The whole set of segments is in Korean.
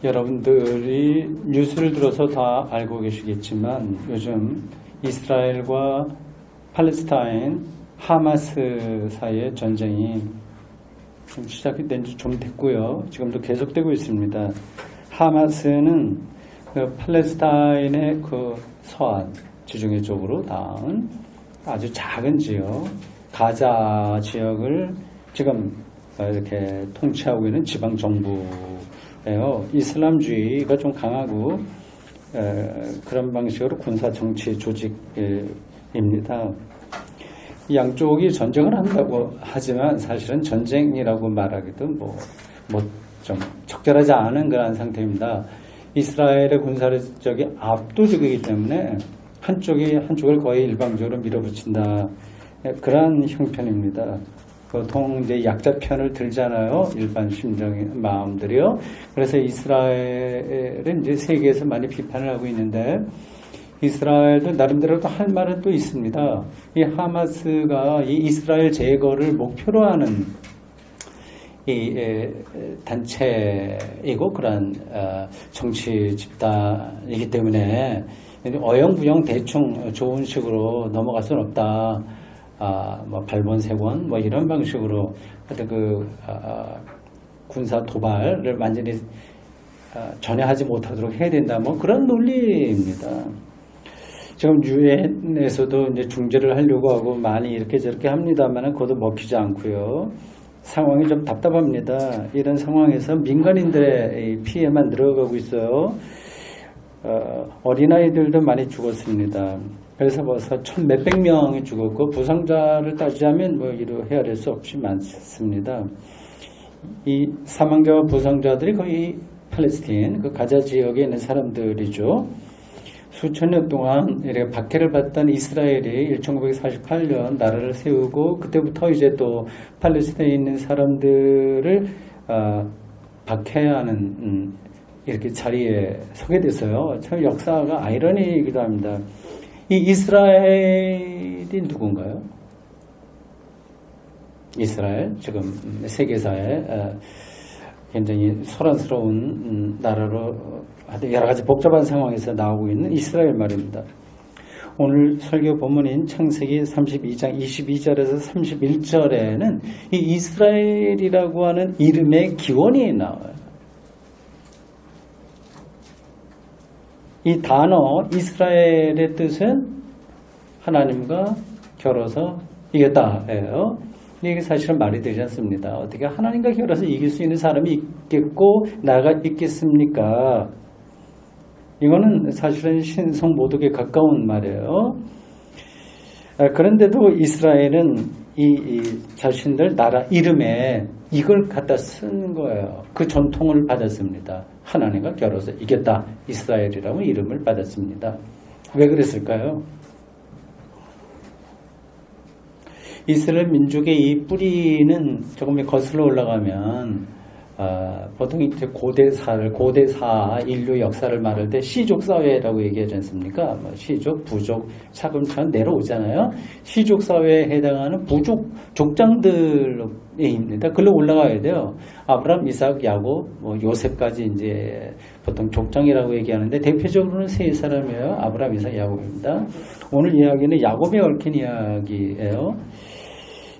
여러분들이 뉴스를 들어서 다 알고 계시겠지만 요즘 이스라엘과 팔레스타인, 하마스 사이의 전쟁이 좀 시작이 된 지 좀 됐고요. 지금도 계속되고 있습니다. 하마스는 그 팔레스타인의 그 서안, 지중해 쪽으로 닿은 아주 작은 지역, 가자 지역을 지금 이렇게 통치하고 있는 지방 정부예요. 이슬람주의가 좀 강하고 그런 방식으로 군사 정치 조직입니다. 양쪽이 전쟁을 한다고 하지만 사실은 전쟁이라고 말하기도 좀 적절하지 않은 그런 상태입니다. 이스라엘의 군사력이 압도적이기 때문에 한쪽을 거의 일방적으로 밀어붙인다. 그러한 형편입니다. 보통 이제 약자 편을 들잖아요. 일반 마음들이요. 그래서 이스라엘은 이제 세계에서 많이 비판을 하고 있는데 이스라엘도 나름대로 또 할 말은 또 있습니다. 이 하마스가 이 이스라엘 제거를 목표로 하는 이 단체이고 그런 정치 집단이기 때문에 어영부영 대충 좋은 식으로 넘어갈 수는 없다. 발본색원 이런 방식으로 군사 도발을 완전히 전혀 하지 못하도록 해야 된다. 그런 논리입니다. 지금 유엔에서도 이제 중재를 하려고 하고 많이 이렇게 저렇게 합니다만 그것도 먹히지 않고요. 상황이 좀 답답합니다. 이런 상황에서 민간인들의 피해만 늘어가고 있어요. 어린아이들도 많이 죽었습니다. 그래서 벌써 몇백 명이 죽었고 부상자를 따지자면 이루 헤아릴 수 없이 많습니다. 이 사망자와 부상자들이 거의 팔레스타인, 그 가자 지역에 있는 사람들이죠. 수천 년 동안 이렇게 박해를 받던 이스라엘이 1948년 나라를 세우고 그때부터 이제 또 팔레스타인에 있는 사람들을 박해하는 이렇게 자리에 서게 됐어요. 참 역사가 아이러니이기도 합니다. 이 이스라엘이 누군가요? 이스라엘 지금 세계사에 굉장히 소란스러운 나라로 여러 가지 복잡한 상황에서 나오고 있는 이스라엘 말입니다. 오늘 설교 본문인 창세기 32장 22절에서 31절에는 이 이스라엘이라고 하는 이름의 기원이 나와요. 이 단어 이스라엘의 뜻은 하나님과 겨뤄서 이겼다예요. 이게 사실은 말이 되지 않습니다. 어떻게 하나님과 겨뤄서 이길 수 있는 사람이 있겠고 나가 있겠습니까? 이거는 사실은 신성 모독에 가까운 말이에요. 그런데도 이스라엘은 이 자신들 나라 이름에 이걸 갖다 쓴 거예요. 그 전통을 받았습니다. 하나님과 겨뤄서 이겼다. 이스라엘이라고 이름을 받았습니다. 왜 그랬을까요? 이스라엘 민족의 이 뿌리는 조금 거슬러 올라가면 보통 이제 고대사 인류 역사를 말할 때 시족 사회라고 얘기하지 않습니까? 시족, 부족 차근차근 내려오잖아요. 시족 사회에 해당하는 부족 족장들입니다. 글로 올라가야 돼요. 아브람, 이삭, 야곱, 요셉까지 이제 보통 족장이라고 얘기하는데 대표적으로는 세 사람이에요. 아브람, 이삭, 야곱입니다. 오늘 이야기는 야곱에 얽힌 이야기예요.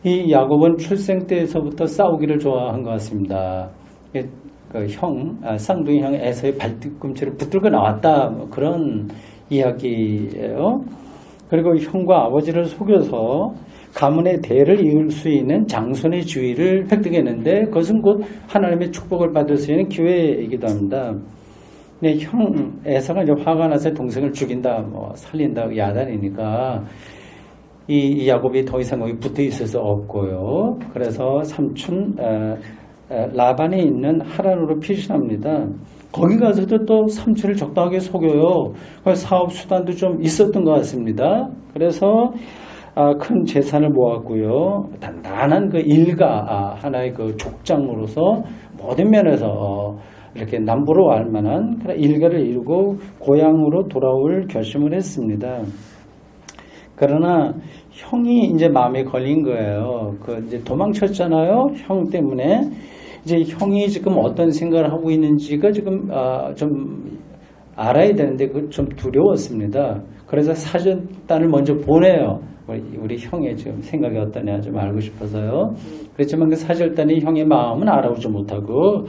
이 야곱은 출생 때에서부터 싸우기를 좋아한 것 같습니다. 쌍둥이 형 에서의 발뒤꿈치를 붙들고 나왔다. 그런 이야기예요. 그리고 형과 아버지를 속여서 가문의 대를 이을 수 있는 장손의 지위를 획득했는데 그것은 곧 하나님의 축복을 받을 수 있는 기회이기도 합니다. 근데 형 에서가 이제 화가 나서 동생을 죽인다, 살린다, 야단이니까 이 야곱이 더 이상 거기 붙어 있을 수 없고요. 그래서 삼촌 라반에 있는 하란으로 피신합니다. 거기 가서도 또 삼촌을 적당하게 속여요. 사업 수단도 좀 있었던 것 같습니다. 그래서 큰 재산을 모았고요. 단단한 그 일가 하나의 그 족장으로서 모든 면에서 이렇게 남부로 알 만한 그런 일가를 이루고 고향으로 돌아올 결심을 했습니다. 그러나 형이 이제 마음에 걸린 거예요. 이제 도망쳤잖아요. 형 때문에 이제 형이 지금 어떤 생각을 하고 있는지가 지금 좀 알아야 되는데 그 좀 두려웠습니다. 그래서 사전단을 먼저 보내요. 우리 형의 지금 생각이 어떠냐 좀 알고 싶어서요. 그렇지만 그 사절단이 형의 마음은 알아보지 못하고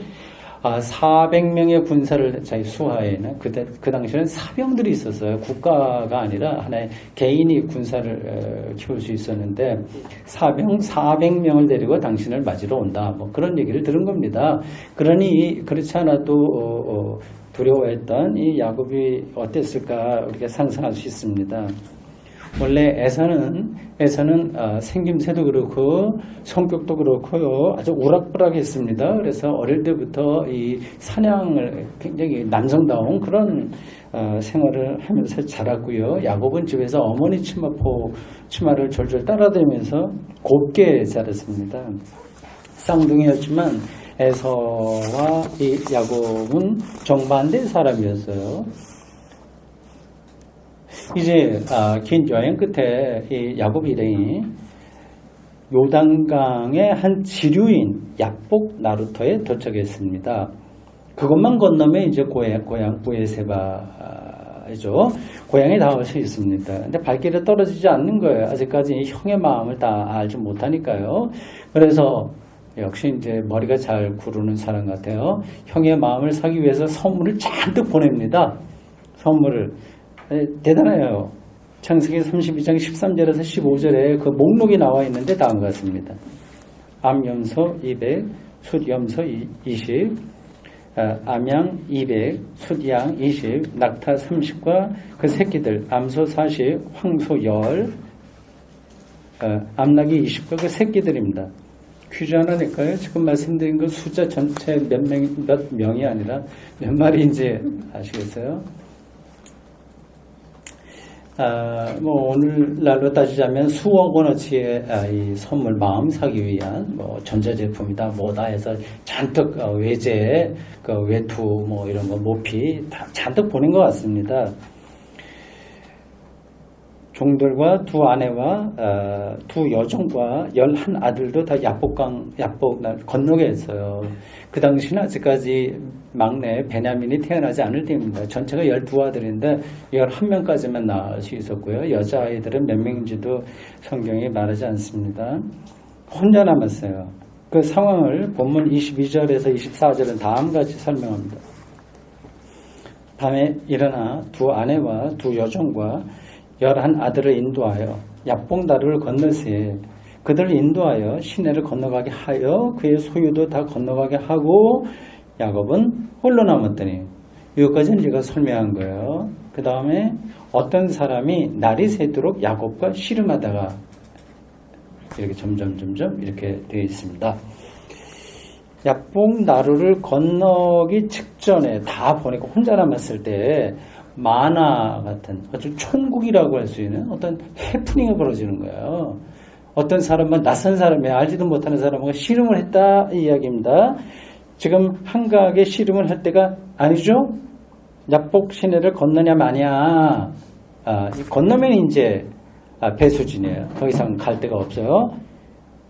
400명의 군사를 자기 수하에는 그 당시에는 사병들이 있었어요. 국가가 아니라 하나의 개인이 군사를 키울 수 있었는데 400명을 데리고 당신을 맞으러 온다. 뭐 그런 얘기를 들은 겁니다. 그러니 그렇지 않아도 두려워했던 이 야곱이 어땠을까 우리가 상상할 수 있습니다. 원래 에사는 생김새도 그렇고 성격도 그렇고요. 아주 우락부락했습니다. 그래서 어릴 때부터 이 사냥을 굉장히 남성다운 그런 생활을 하면서 자랐고요. 야곱은 집에서 어머니 치마를 졸졸 따라다니면서 곱게 자랐습니다. 쌍둥이였지만 에서와 이 야곱은 정반대 사람이었어요. 이제 긴 여행 끝에 이 야곱 일행이 요단강의 한 지류인 야복 나루터에 도착했습니다. 그것만 건너면 이제 고향 부에세바죠. 고향에 닿을 수 있습니다. 근데 발길이 떨어지지 않는 거예요. 아직까지 형의 마음을 다 알지 못하니까요. 그래서 역시 이제 머리가 잘 구르는 사람 같아요. 형의 마음을 사기 위해서 선물을 잔뜩 보냅니다. 선물을. 대단해요. 창세기 32장 13절에서 15절에 그 목록이 나와 있는데 다음과 같습니다. 암염소 200, 숫염소 20, 암양 200, 숫양 20, 낙타 30과 그 새끼들, 암소 40, 황소 10, 암낙이 20과 그 새끼들입니다. 퀴즈 하나 낼까요? 지금 말씀드린 그 숫자 전체 몇 명이 아니라 몇 마리인지 아시겠어요? 뭐 오늘날로 따지자면 수억 원어치의 이 선물 마음 사기 위한 뭐 전자제품이다 뭐다 해서 잔뜩 외제 그 외투 뭐 이런 거 모피 다 잔뜩 보낸 것 같습니다. 종들과 두 아내와 두 여종과 11 아들도 다 야복날 건너게 했어요. 그 당시는 아직까지 막내 베냐민이 태어나지 않을 때입니다. 전체가 12아들인데 11명까지만 낳을 수 있었고요. 여자아이들은 몇 명인지도 성경이 말하지 않습니다. 혼자 남았어요. 그 상황을 본문 22절에서 24절은 다음같이 설명합니다. 밤에 일어나 두 아내와 두 여종과 11 아들을 인도하여 야복나루를 건너세 그들을 인도하여 시내를 건너가게 하여 그의 소유도 다 건너가게 하고 야곱은 홀로 남았더니 여기까지는 제가 설명한 거예요. 그 다음에 어떤 사람이 날이 새도록 야곱과 씨름하다가 이렇게 점점 이렇게 되어 있습니다. 야복나루를 건너기 직전에 다 보니까 혼자 남았을 때 만화 같은 아주 총국이라고 할 수 있는 어떤 해프닝이 벌어지는 거예요. 어떤 사람은 낯선 사람이 알지도 못하는 사람과 씨름을 했다 이 이야기입니다. 지금 한가하게 씨름을 할 때가 아니죠. 야복 시내를 건너냐 마냐. 건너면 이제 배수진이에요. 더 이상 갈 데가 없어요.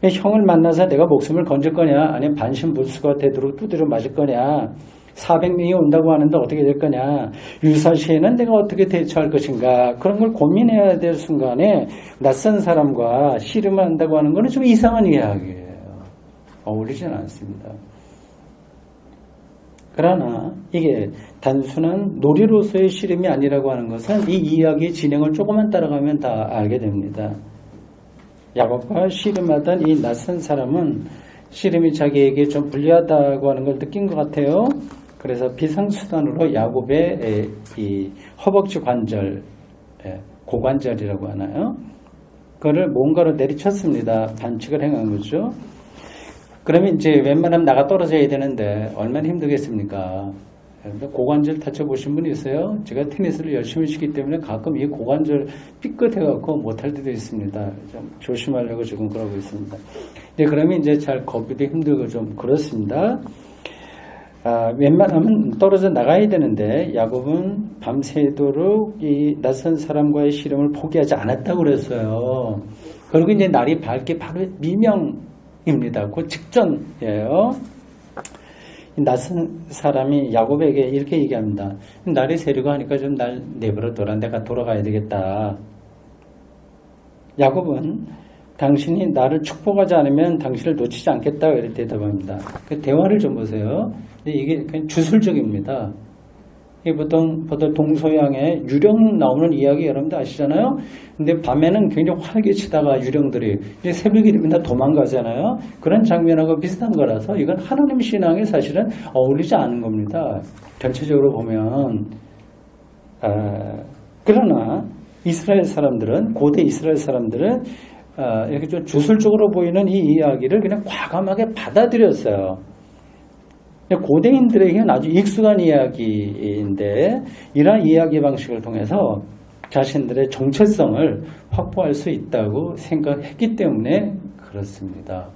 형을 만나서 내가 목숨을 건질 거냐 아니면 반신불수가 되도록 두드려 맞을 거냐. 400명이 온다고 하는데 어떻게 될 거냐. 유사시에는 내가 어떻게 대처할 것인가. 그런 걸 고민해야 될 순간에 낯선 사람과 씨름을 한다고 하는 것은 좀 이상한 이야기예요. 어울리지는 않습니다. 그러나 이게 단순한 놀이로서의 씨름이 아니라고 하는 것은 이 이야기의 진행을 조금만 따라가면 다 알게 됩니다. 야곱과 씨름하던 이 낯선 사람은 씨름이 자기에게 좀 불리하다고 하는 걸 느낀 것 같아요. 그래서 비상수단으로 야곱의 이 허벅지 관절, 고관절이라고 하나요? 그거를 뭔가로 내리쳤습니다. 반칙을 행한 거죠. 그러면 이제 웬만하면 나가 떨어져야 되는데 얼마나 힘들겠습니까? 고관절 다쳐보신 분 있어요? 제가 테니스를 열심히 치기 때문에 가끔 이 고관절 삐끗해갖고 못할 때도 있습니다. 좀 조심하려고 지금 그러고 있습니다. 그러면 이제 잘 걷기도 힘들고 좀 그렇습니다. 웬만하면 떨어져 나가야 되는데 야곱은 밤새도록 이 낯선 사람과의 씨름을 포기하지 않았다고 그랬어요. 그리고 이제 날이 밝게 바로 미명입니다. 그 직전이에요. 낯선 사람이 야곱에게 이렇게 얘기합니다. 날이 새려고 하니까 좀 날 내버려 둬라. 내가 돌아가야 되겠다. 야곱은 당신이 나를 축복하지 않으면 당신을 놓치지 않겠다. 이렇게 대답합니다. 그 대화를 좀 보세요. 이게 그냥 주술적입니다. 이게 보통 동서양의 유령 나오는 이야기 여러분들 아시잖아요? 근데 밤에는 굉장히 활개치다가 유령들이 이제 새벽이 되면 다 도망가잖아요? 그런 장면하고 비슷한 거라서 이건 하나님 신앙에 사실은 어울리지 않은 겁니다. 전체적으로 보면. 그러나 이스라엘 사람들은, 고대 이스라엘 사람들은 이렇게 좀 주술적으로 보이는 이 이야기를 그냥 과감하게 받아들였어요. 고대인들에게는 아주 익숙한 이야기인데 이러한 이야기 방식을 통해서 자신들의 정체성을 확보할 수 있다고 생각했기 때문에 그렇습니다.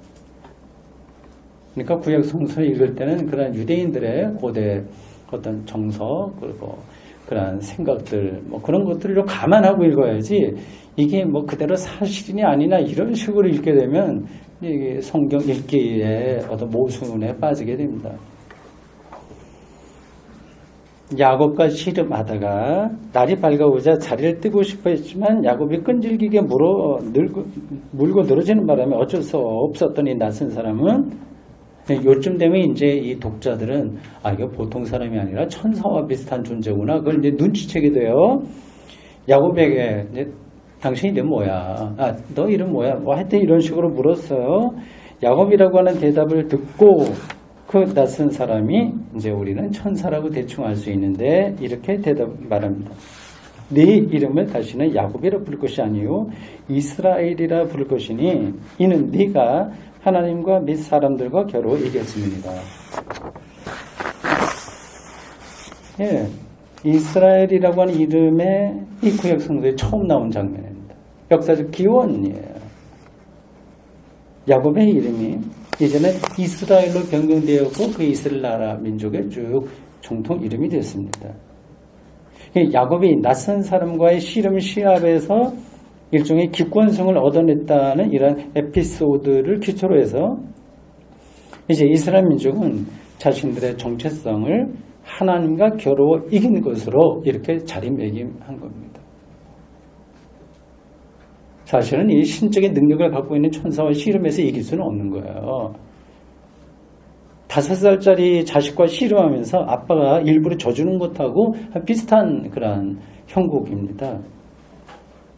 그러니까 구약 성서를 읽을 때는 그런 유대인들의 고대 어떤 정서 그리고 그런 생각들 뭐 그런 것들을 감안하고 읽어야지 이게 뭐 그대로 사실이냐 아니냐 이런 식으로 읽게 되면 이게 성경 읽기에 어떤 모순에 빠지게 됩니다. 야곱과 씨름하다가 날이 밝아오자 자리를 뜨고 싶어 했지만 야곱이 끈질기게 물고 늘어지는 바람에 어쩔 수 없었던 이 낯선 사람은 요쯤 되면 이제 이 독자들은 이거 보통 사람이 아니라 천사와 비슷한 존재구나. 그걸 이제 눈치채게 돼요. 야곱에게 이제 당신 이름 뭐야? 너 이름 뭐야? 뭐 하여튼 이런 식으로 물었어요. 야곱이라고 하는 대답을 듣고 그 낯선 사람이 이제 우리는 천사라고 대충 알 수 있는데 이렇게 말합니다. 네 이름을 다시는 야곱이라 부를 것이 아니요 이스라엘이라 부를 것이니 이는 네가 하나님과 및 사람들과 겨루 이겼습니다. 예, 이스라엘이라고 하는 이름의 이 구약 성서에 처음 나온 장면입니다. 역사적 기원이에요. 야곱의 이름이 이제는 이스라엘로 변경되었고 그 이스라엘 나라 민족의 쭉 정통 이름이 됐습니다. 야곱이 낯선 사람과의 씨름 시합에서 일종의 기권성을 얻어냈다는 이런 에피소드를 기초로 해서 이제 이스라엘 민족은 자신들의 정체성을 하나님과 겨루어 이긴 것으로 이렇게 자리매김한 겁니다. 사실은 이 신적인 능력을 갖고 있는 천사와 씨름해서 이길 수는 없는 거예요. 5살짜리 자식과 씨름하면서 아빠가 일부러 져주는 것하고 비슷한 그런 형국입니다.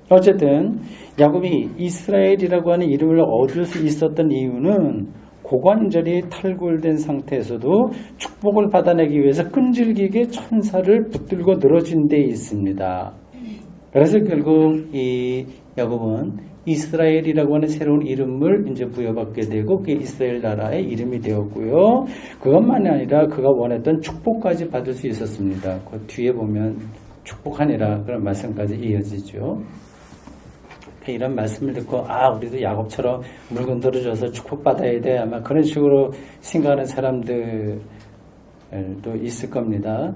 어쨌든 야곱이 이스라엘이라고 하는 이름을 얻을 수 있었던 이유는 고관절이 탈골된 상태에서도 축복을 받아내기 위해서 끈질기게 천사를 붙들고 늘어진 데 있습니다. 그래서 결국 이 야곱은 이스라엘이라고 하는 새로운 이름을 이제 부여받게 되고 그게 이스라엘 나라의 이름이 되었고요. 그것만이 아니라 그가 원했던 축복까지 받을 수 있었습니다. 그 뒤에 보면 축복하니라 그런 말씀까지 이어지죠. 이런 말씀을 듣고 우리도 야곱처럼 물건 들어줘서 축복받아야 돼 아마 그런 식으로 생각하는 사람들도 있을 겁니다.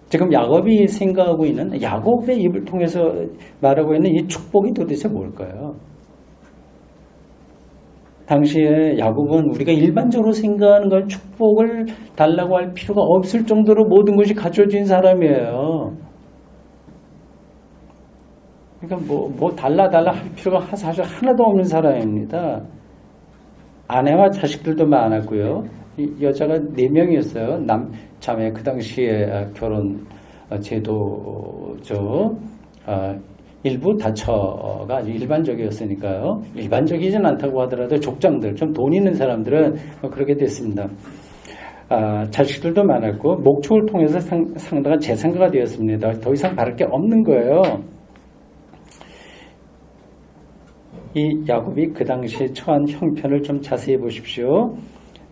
지금 야곱이 생각하고 있는 야곱의 입을 통해서 말하고 있는 이 축복이 도대체 뭘까요? 당시에 야곱은 우리가 일반적으로 생각하는 걸 축복을 달라고 할 필요가 없을 정도로 모든 것이 갖춰진 사람이에요. 그러니까 뭐 달라 할 필요가 사실 하나도 없는 사람입니다. 아내와 자식들도 많았고요. 여자가 4명이었어요. 자매 그 당시에 결혼 제도죠. 일부 다처가 아주 일반적이었으니까요. 일반적이진 않다고 하더라도 족장들, 좀 돈 있는 사람들은 그렇게 됐습니다. 자식들도 많았고 목축을 통해서 상당한 재산가가 되었습니다. 더 이상 바랄 게 없는 거예요. 이 야곱이 그 당시에 처한 형편을 좀 자세히 보십시오.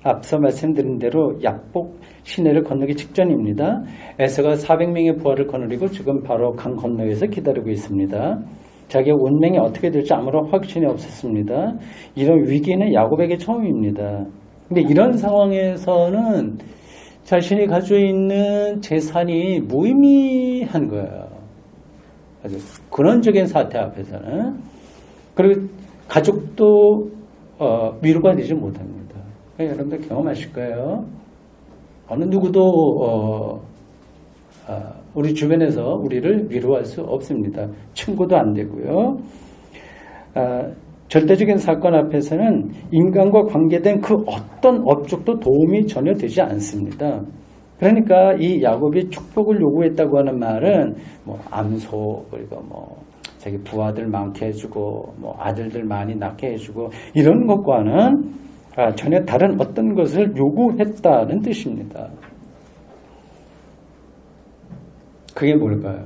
앞서 말씀드린 대로 약복 시내를 건너기 직전입니다. 에서가 400명의 부하를 거느리고 지금 바로 강 건너에서 기다리고 있습니다. 자기의 운명이 어떻게 될지 아무런 확신이 없었습니다. 이런 위기는 야곱에게 처음입니다. 근데 이런 상황에서는 자신이 가지고 있는 재산이 무의미한 거예요. 아주 근원적인 사태 앞에서는. 그리고 가족도 위로가 되지 못합니다. 여러분들 경험하실 거예요. 어느 누구도 우리 주변에서 우리를 위로할 수 없습니다. 친구도 안 되고요. 절대적인 사건 앞에서는 인간과 관계된 그 어떤 업적도 도움이 전혀 되지 않습니다. 그러니까 이 야곱이 축복을 요구했다고 하는 말은 뭐 암소, 그리고 뭐 자기 부하들 많게 해주고 뭐 아들들 많이 낳게 해주고 이런 것과는 전혀 다른 어떤 것을 요구했다는 뜻입니다. 그게 뭘까요?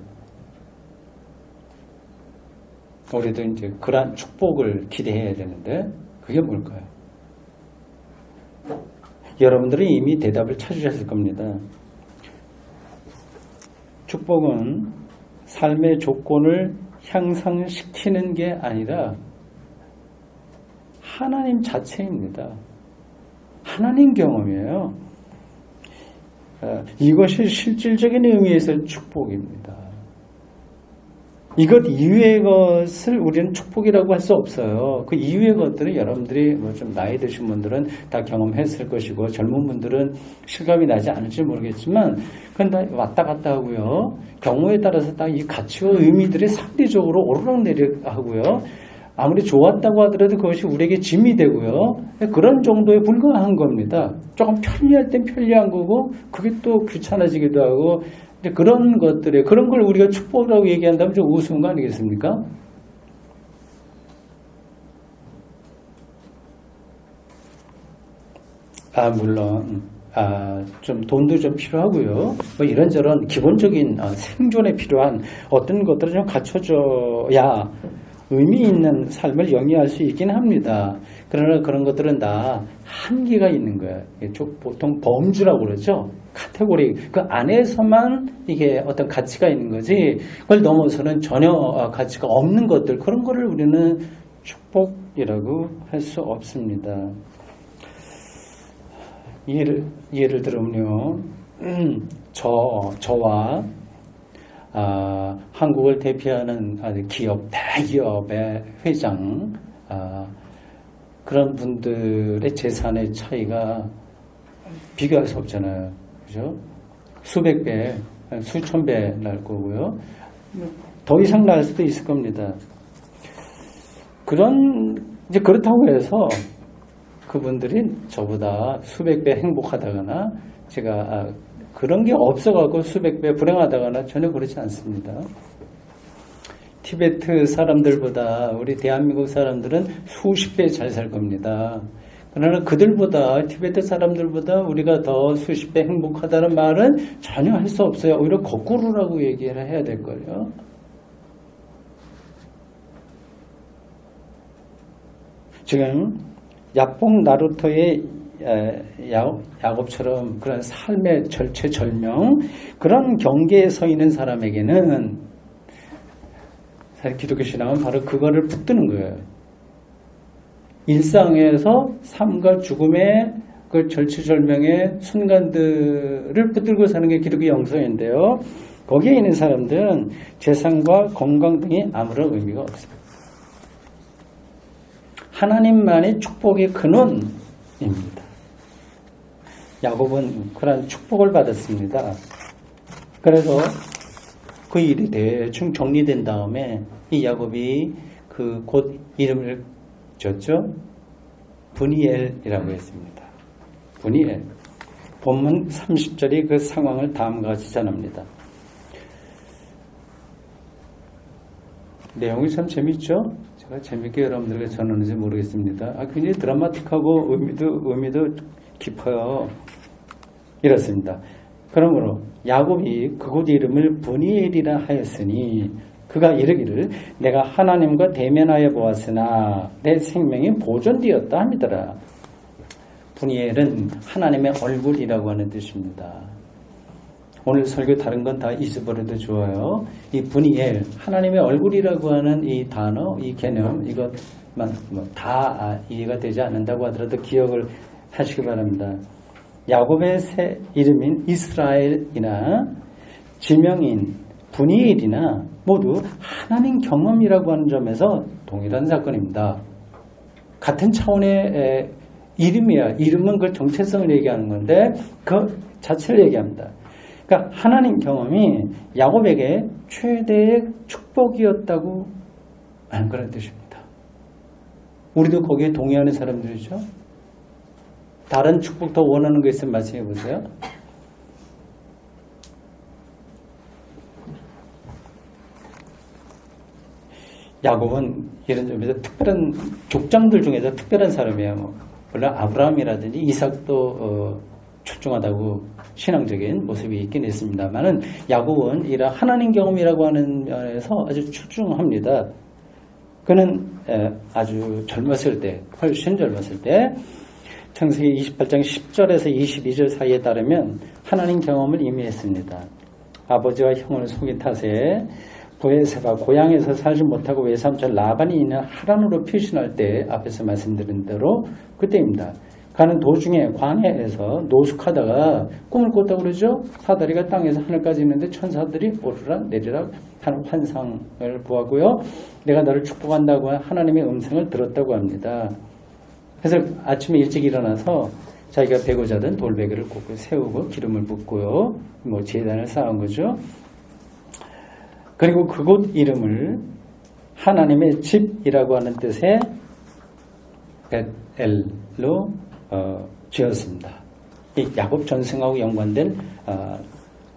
우리도 이제 그러한 축복을 기대해야 되는데 그게 뭘까요? 여러분들은 이미 대답을 찾으셨을 겁니다. 축복은 삶의 조건을 향상시키는 게 아니라 하나님 자체입니다. 하나님 경험이에요. 이것이 실질적인 의미에서 축복입니다. 이것 이외의 것을 우리는 축복이라고 할 수 없어요. 그 이외의 것들은 여러분들이 뭐 좀 나이 드신 분들은 다 경험했을 것이고 젊은 분들은 실감이 나지 않을지 모르겠지만 그건 다 왔다 갔다 하고요. 경우에 따라서 딱 이 가치와 의미들이 상대적으로 오르락내리락 하고요. 아무리 좋았다고 하더라도 그것이 우리에게 짐이 되고요. 그런 정도에 불과한 겁니다. 조금 편리할 땐 편리한 거고 그게 또 귀찮아지기도 하고 그런 것들에 그런 걸 우리가 축복이라고 얘기한다면 좀 우스운 거 아니겠습니까? 물론 좀 돈도 좀 필요하고요. 뭐 이런저런 기본적인 생존에 필요한 어떤 것들을 좀 갖춰줘야 의미 있는 삶을 영위할 수 있긴 합니다. 그러나 그런 것들은 다 한계가 있는 거예요. 보통 범주라고 그러죠. 카테고리 그 안에서만 이게 어떤 가치가 있는 거지 그걸 넘어서는 전혀 가치가 없는 것들 그런 거를 우리는 축복이라고 할 수 없습니다. 예를 들면요. 저와 한국을 대표하는 기업, 대기업의 회장 그런 분들의 재산의 차이가 비교할 수 없잖아요. 그죠? 수백 배, 수천 배 날 거고요. 더 이상 날 수도 있을 겁니다. 이제 그렇다고 해서 그분들이 저보다 수백 배 행복하다거나 제가 그런 게 없어가고 수백 배 불행하다거나 전혀 그렇지 않습니다. 티베트 사람들보다 우리 대한민국 사람들은 수십 배 잘 살 겁니다. 그러나 그들보다 티베트 사람들보다 우리가 더 수십 배 행복하다는 말은 전혀 할 수 없어요. 오히려 거꾸로라고 얘기를 해야 될 거예요. 지금 야뽕 나루토의 야곱처럼 그런 삶의 절체절명 그런 경계에 서 있는 사람에게는 사실 기독교 신앙은 바로 그거를 붙드는 거예요. 일상에서 삶과 죽음의 그 절체절명의 순간들을 붙들고 사는 게 기독교 영성인데요. 거기에 있는 사람들은 재산과 건강 등이 아무런 의미가 없습니다. 하나님만의 축복의 근원입니다. 야곱은 그런 축복을 받았습니다. 그래서 그 일이 대충 정리된 다음에 이 야곱이 그 곧 이름을 줬죠. 브니엘이라고 했습니다. 브니엘. 본문 30절이 그 상황을 다음과 같이 전합니다. 내용이 참 재밌죠? 제가 재밌게 여러분들에게 전하는지 모르겠습니다. 굉장히 드라마틱하고 의미도 깊어요. 이렇습니다. 그러므로 야곱이 그곳 이름을 브니엘이라 하였으니 그가 이르기를 내가 하나님과 대면하여 보았으나 내 생명이 보존되었다 함이더라. 브니엘은 하나님의 얼굴이라고 하는 뜻입니다. 오늘 설교 다른 건 다 잊어버려도 좋아요. 이 브니엘, 하나님의 얼굴이라고 하는 이 단어, 이 개념, 이것만 다 이해가 되지 않는다고 하더라도 기억을 하시기 바랍니다. 야곱의 새 이름인 이스라엘이나 지명인 브니엘이나 모두 하나님 경험이라고 하는 점에서 동일한 사건입니다. 같은 차원의 이름이야. 이름은 그 정체성을 얘기하는 건데 그 자체를 얘기합니다. 그러니까 하나님 경험이 야곱에게 최대의 축복이었다고 하는 그런 뜻입니다. 우리도 거기에 동의하는 사람들이죠. 다른 축복 더 원하는 거 있으면 말씀해 보세요. 야곱은 이런 점에서 특별한 족장들 중에서 특별한 사람이에요. 물론 아브라함이라든지 이삭도 출중하다고 신앙적인 모습이 있긴 있습니다만은 야곱은 이런 하나님 경험이라고 하는 면에서 아주 출중합니다. 그는 아주 젊었을 때, 훨씬 젊었을 때 창세기 28장 10절에서 22절 사이에 따르면 하나님 경험을 이미 했습니다. 아버지와 형을 속인 탓에 보에세가 고향에서 살지 못하고 외삼촌 라반이 있는 하란으로 피신할 때 앞에서 말씀드린 대로 그때입니다. 가는 도중에 광야에서 노숙하다가 꿈을 꿨다고 그러죠. 사다리가 땅에서 하늘까지 있는데 천사들이 오르락 내리락 하는 환상을 보았고요. 내가 너를 축복한다고 하나님의 음성을 들었다고 합니다. 그래서 아침에 일찍 일어나서 자기가 베고자 하던 돌베개를 꽂고 세우고 기름을 붓고요. 제단을 쌓은 거죠. 그리고 그곳 이름을 하나님의 집이라고 하는 뜻의 벳엘로 지었습니다. 이 야곱 전승하고 연관된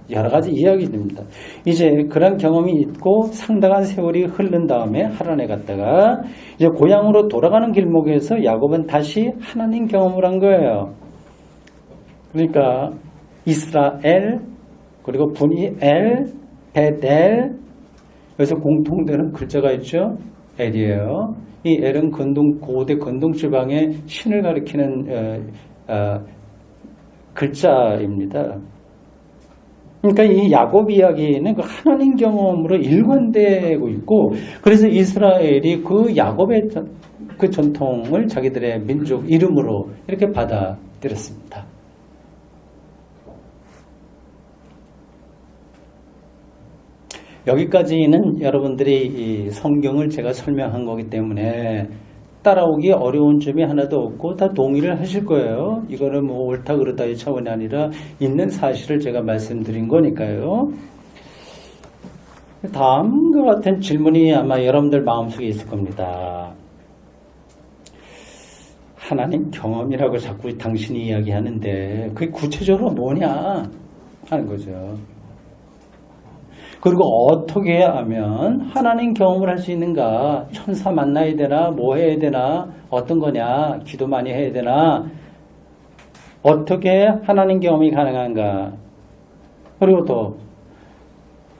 여러 가지 이야기입니다. 이제 그런 경험이 있고 상당한 세월이 흐른 다음에 하란에 갔다가 이제 고향으로 돌아가는 길목에서 야곱은 다시 하나님 경험을 한 거예요. 그러니까 이스라엘 그리고 분이엘, 벳엘 여기서 공통되는 글자가 있죠. 엘이에요. 이 엘은 고대 근동 지방의 신을 가리키는 글자입니다. 그러니까 이 야곱 이야기는 그 하나님 경험으로 일관되고 있고, 그래서 이스라엘이 그 야곱의 그 전통을 자기들의 민족 이름으로 이렇게 받아들였습니다. 여기까지는 여러분들이 이 성경을 제가 설명한 거기 때문에 따라오기 어려운 점이 하나도 없고 다 동의를 하실 거예요. 이거는 뭐 옳다 그르다의 차원이 아니라 있는 사실을 제가 말씀드린 거니까요. 다음과 같은 질문이 아마 여러분들 마음속에 있을 겁니다. 하나님 경험이라고 자꾸 당신이 이야기하는데 그게 구체적으로 뭐냐 하는 거죠. 그리고 어떻게 하면 하나님 경험을 할 수 있는가? 천사 만나야 되나? 뭐 해야 되나? 어떤 거냐? 기도 많이 해야 되나? 어떻게 하나님 경험이 가능한가? 그리고 또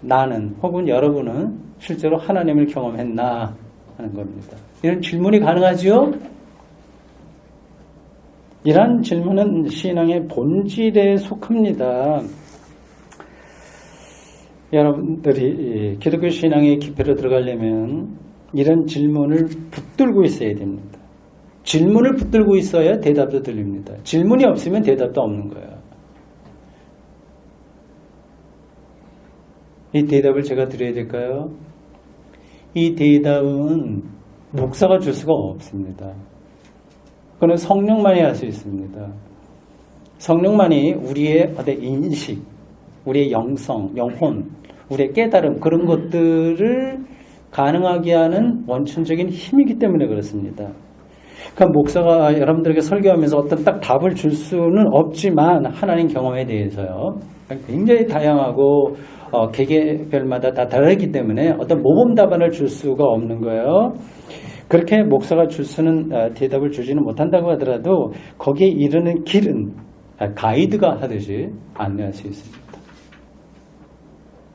나는 혹은 여러분은 실제로 하나님을 경험했나? 하는 겁니다. 이런 질문이 가능하죠? 이런 질문은 신앙의 본질에 속합니다. 여러분들이 기독교 신앙의 깊이로 들어가려면 이런 질문을 붙들고 있어야 됩니다. 질문을 붙들고 있어야 대답도 들립니다. 질문이 없으면 대답도 없는 거예요. 이 대답을 제가 드려야 될까요? 이 대답은 목사가 줄 수가 없습니다. 그건 성령만이 할 수 있습니다. 성령만이 우리의 어떤 인식, 우리의 영성, 영혼, 우리의 깨달음 그런 것들을 가능하게 하는 원천적인 힘이기 때문에 그렇습니다. 그러니까 목사가 여러분들에게 설교하면서 어떤 딱 답을 줄 수는 없지만 하나님 경험에 대해서요. 굉장히 다양하고 개개별마다 다 다르기 때문에 어떤 모범 답안을 줄 수가 없는 거예요. 그렇게 목사가 줄 수는 대답을 주지는 못한다고 하더라도 거기에 이르는 길은 가이드가 하듯이 안내할 수 있습니다.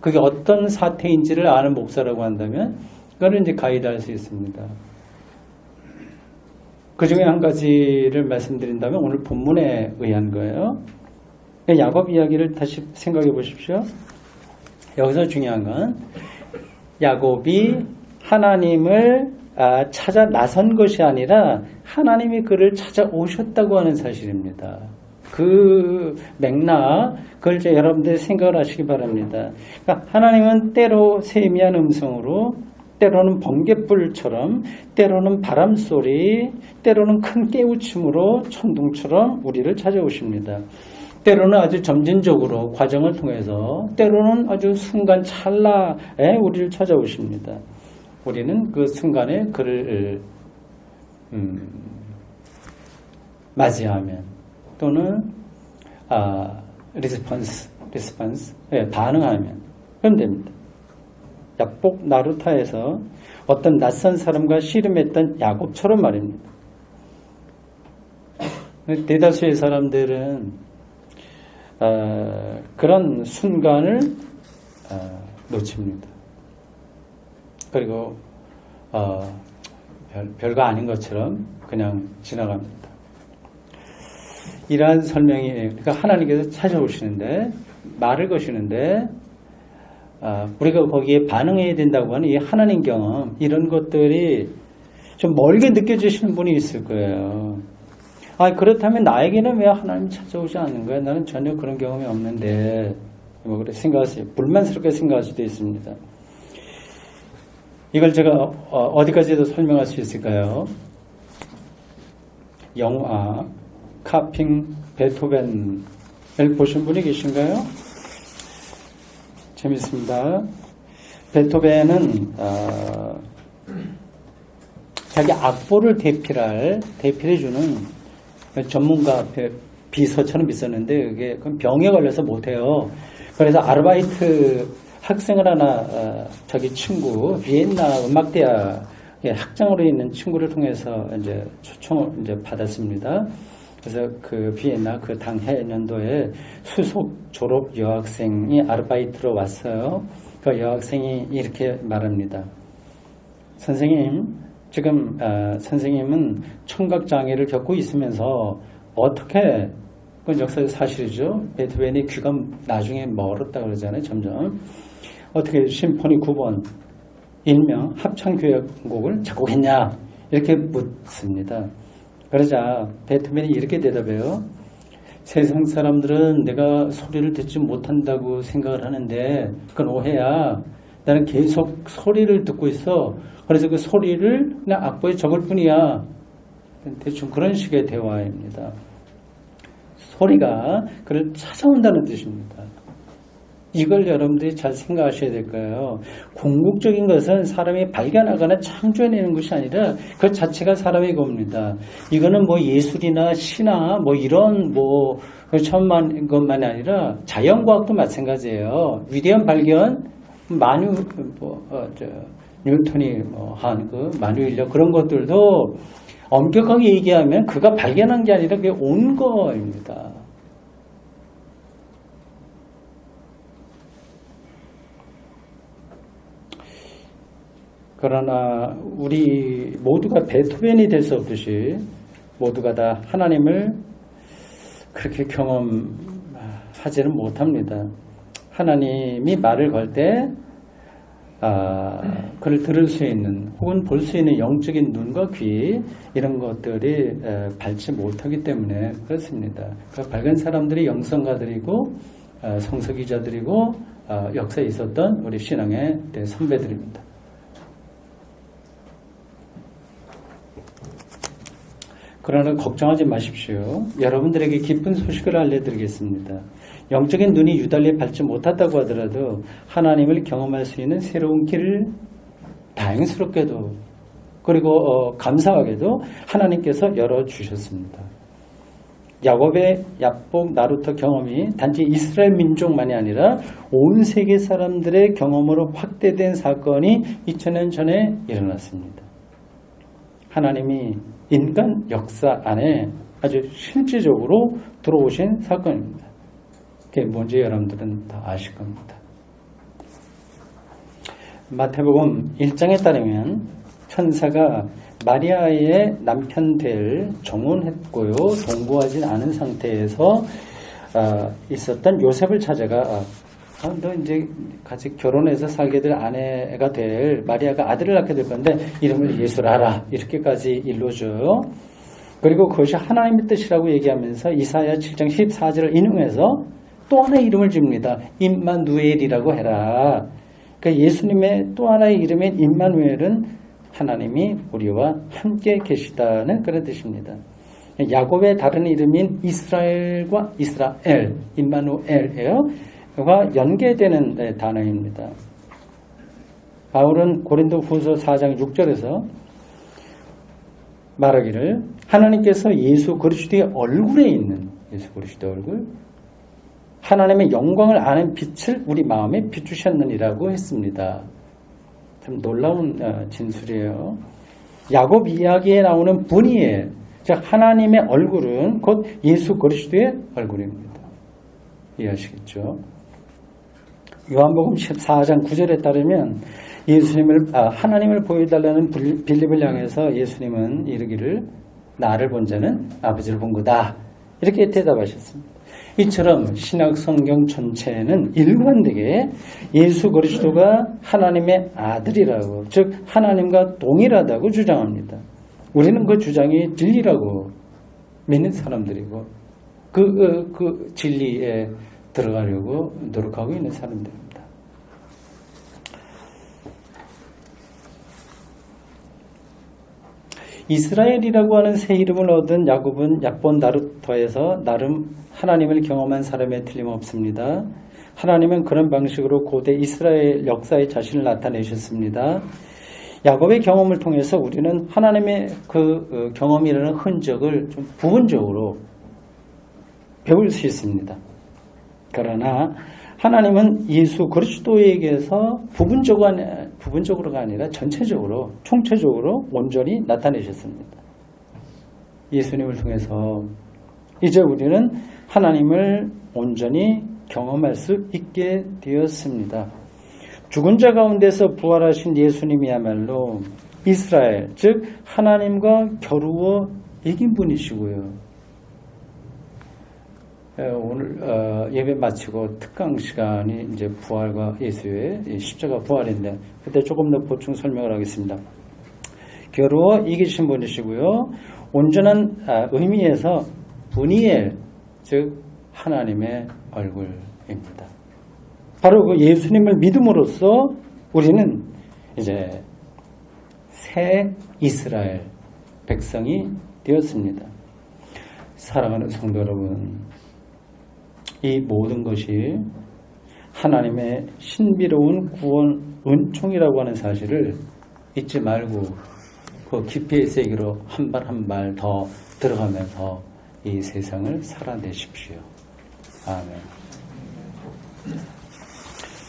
그게 어떤 사태인지를 아는 목사라고 한다면 그거는 이제 가이드할 수 있습니다. 그 중에 한 가지를 말씀드린다면 오늘 본문에 의한 거예요. 야곱 이야기를 다시 생각해 보십시오. 여기서 중요한 건 야곱이 하나님을 찾아 나선 것이 아니라 하나님이 그를 찾아오셨다고 하는 사실입니다. 그 맥락, 그걸 이제 여러분들이 생각을 하시기 바랍니다. 그러니까 하나님은 때로 세미한 음성으로, 때로는 번갯불처럼, 때로는 바람소리, 때로는 큰 깨우침으로 천둥처럼 우리를 찾아오십니다. 때로는 아주 점진적으로 과정을 통해서 때로는 아주 순간 찰나에 우리를 찾아오십니다. 우리는 그 순간에 그를 맞이하면 또는 리스폰스 반응하면 그럼 됩니다. 야복 나루타에서 어떤 낯선 사람과 씨름했던 야곱처럼 말입니다. 대다수의 사람들은 그런 순간을 놓칩니다. 그리고 별거 아닌 것처럼 그냥 지나갑니다. 이러한 설명이 그러니까 하나님께서 찾아오시는데 말을 거시는데 우리가 거기에 반응해야 된다고 하는 이 하나님 경험 이런 것들이 좀 멀게 느껴지시는 분이 있을 거예요. 그렇다면 나에게는 왜 하나님 찾아오지 않는 거야? 나는 전혀 그런 경험이 없는데 뭐 그래 생각하세요. 불만스럽게 생각할 수도 있습니다. 이걸 제가 어디까지도 설명할 수 있을까요? 영화 카핑 베토벤을 보신 분이 계신가요? 재밌습니다. 베토벤은 자기 악보를 대필해주는 전문가 앞에 비서처럼 있었는데 그게 병에 걸려서 못해요. 그래서 아르바이트 학생을 하나 자기 친구 비엔나 음악대학의 학장으로 있는 친구를 통해서 이제 초청을 이제 받았습니다. 그래서 그 비엔나 그 당해년도에 수속 졸업 여학생이 아르바이트로 왔어요. 그 여학생이 이렇게 말합니다. 선생님, 지금 선생님은 청각장애를 겪고 있으면서 어떻게 그건 역사의 사실이죠. 베토벤이 귀가 나중에 멀었다 그러잖아요. 점점 어떻게 심포니 9번 일명 합창교향곡을 작곡했냐 이렇게 묻습니다. 그러자 베토벤이 이렇게 대답해요. 세상 사람들은 내가 소리를 듣지 못한다고 생각을 하는데 그건 오해야. 나는 계속 소리를 듣고 있어. 그래서 그 소리를 그냥 악보에 적을 뿐이야. 대충 그런 식의 대화입니다. 소리가 그를 찾아온다는 뜻입니다. 이걸 여러분들이 잘 생각하셔야 될 거예요. 궁극적인 것은 사람이 발견하거나 창조해내는 것이 아니라 그 자체가 사람의 겁니다. 이거는 뭐 예술이나 시나 뭐 이런 뭐 천만 것만이 아니라 자연과학도 마찬가지예요. 위대한 발견, 뉴턴이 한 그 만유인력 그런 것들도 엄격하게 얘기하면 그가 발견한 게 아니라 그게 온 거입니다. 그러나 우리 모두가 베토벤이 될 수 없듯이 모두가 다 하나님을 그렇게 경험하지는 못합니다. 하나님이 말을 걸 때 그를 들을 수 있는 혹은 볼 수 있는 영적인 눈과 귀 이런 것들이 밝지 못하기 때문에 그렇습니다. 그 밝은 사람들이 영성가들이고 성서기자들이고 역사에 있었던 우리 신앙의 선배들입니다. 그러나 걱정하지 마십시오. 여러분들에게 기쁜 소식을 알려드리겠습니다. 영적인 눈이 유달리 밝지 못하다고 하더라도 하나님을 경험할 수 있는 새로운 길을 다행스럽게도 그리고 감사하게도 하나님께서 열어주셨습니다. 야곱의 야복 나루터 경험이 단지 이스라엘 민족만이 아니라 온 세계 사람들의 경험으로 확대된 사건이 2000년 전에 일어났습니다. 하나님이 인간 역사 안에 아주 실질적으로 들어오신 사건입니다. 그게 뭔지 여러분들은 다 아실 겁니다. 마태복음 1장에 따르면 천사가 마리아의 남편 될 정혼했고요. 동거하지 않은 상태에서 있었던 요셉을 찾아가 너 이제 같이 결혼해서 살게 될 아내가 될 마리아가 아들을 낳게 될 건데 이름을 예수라라 이렇게까지 일러줘요. 그리고 그것이 하나님의 뜻이라고 얘기하면서 이사야 7장 14절을 인용해서 또 하나의 이름을 줍니다. 임마누엘이라고 해라. 그러니까 예수님의 또 하나의 이름인 임마누엘은 하나님이 우리와 함께 계시다는 그런 뜻입니다. 야곱의 다른 이름인 이스라엘과 이스라엘, 임마누엘과 연계되는 단어입니다. 바울은 고린도 후서 4장 6절에서 말하기를 하나님께서 예수 그리스도의 얼굴에 있는 예수 그리스도의 얼굴, 하나님의 영광을 아는 빛을 우리 마음에 비추셨느니라고 했습니다. 참 놀라운 진술이에요. 야곱 이야기에 나오는 분이엘, 즉 하나님의 얼굴은 곧 예수 그리스도의 얼굴입니다. 이해하시겠죠? 요한복음 14장 9절에 따르면 하나님을 보여달라는 빌립을 향해서 예수님은 이르기를 나를 본 자는 아버지를 본 거다. 이렇게 대답하셨습니다. 이처럼 신약 성경 전체는 일관되게 예수 그리스도가 하나님의 아들이라고, 즉 하나님과 동일하다고 주장합니다. 우리는 그 주장이 진리라고 믿는 사람들이고 그 진리에 들어가려고 노력하고 있는 사람들입니다. 이스라엘이라고 하는 새 이름을 얻은 야곱은 약본 나루터에서 나름 하나님을 경험한 사람에 틀림없습니다. 하나님은 그런 방식으로 고대 이스라엘 역사의 자신을 나타내셨습니다. 야곱의 경험을 통해서 우리는 하나님의 그 경험이라는 흔적을 좀 부분적으로 배울 수 있습니다. 그러나 하나님은 예수 그리스도에게서 부분적으로가 아니라 전체적으로, 총체적으로 온전히 나타내셨습니다. 예수님을 통해서 이제 우리는 하나님을 온전히 경험할 수 있게 되었습니다. 죽은 자 가운데서 부활하신 예수님이야말로 이스라엘, 즉 하나님과 겨루어 이긴 분이시고요. 오늘 예배 마치고 특강 시간이 이제 부활과 예수의 십자가 부활인데 그때 조금 더 보충 설명을 하겠습니다. 겨루어 이기신 분이시고요. 온전한 의미에서 분이엘, 즉 하나님의 얼굴입니다. 바로 그 예수님을 믿음으로써 우리는 이제 새 이스라엘 백성이 되었습니다. 사랑하는 성도 여러분, 이 모든 것이 하나님의 신비로운 구원 은총이라고 하는 사실을 잊지 말고 그 깊이의 세계로 한 발 한 발 더 들어가면서 이 세상을 살아내십시오. 아멘.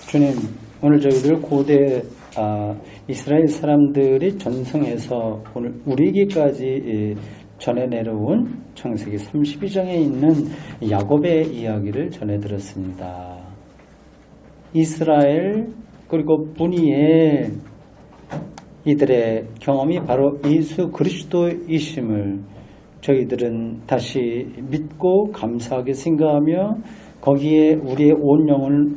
주님, 오늘 저희들 고대 이스라엘 사람들이 전승해서 오늘 우리에게까지 전해 내려온 창세기 32장에 있는 야곱의 이야기를 전해 들었습니다. 이스라엘 그리고 분이엘 이들의 경험이 바로 예수 그리스도이심을 저희들은 다시 믿고 감사하게 생각하며 거기에 우리의 온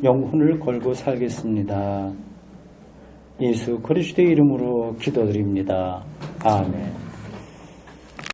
영혼을 걸고 살겠습니다. 예수 그리스도의 이름으로 기도드립니다. 아멘.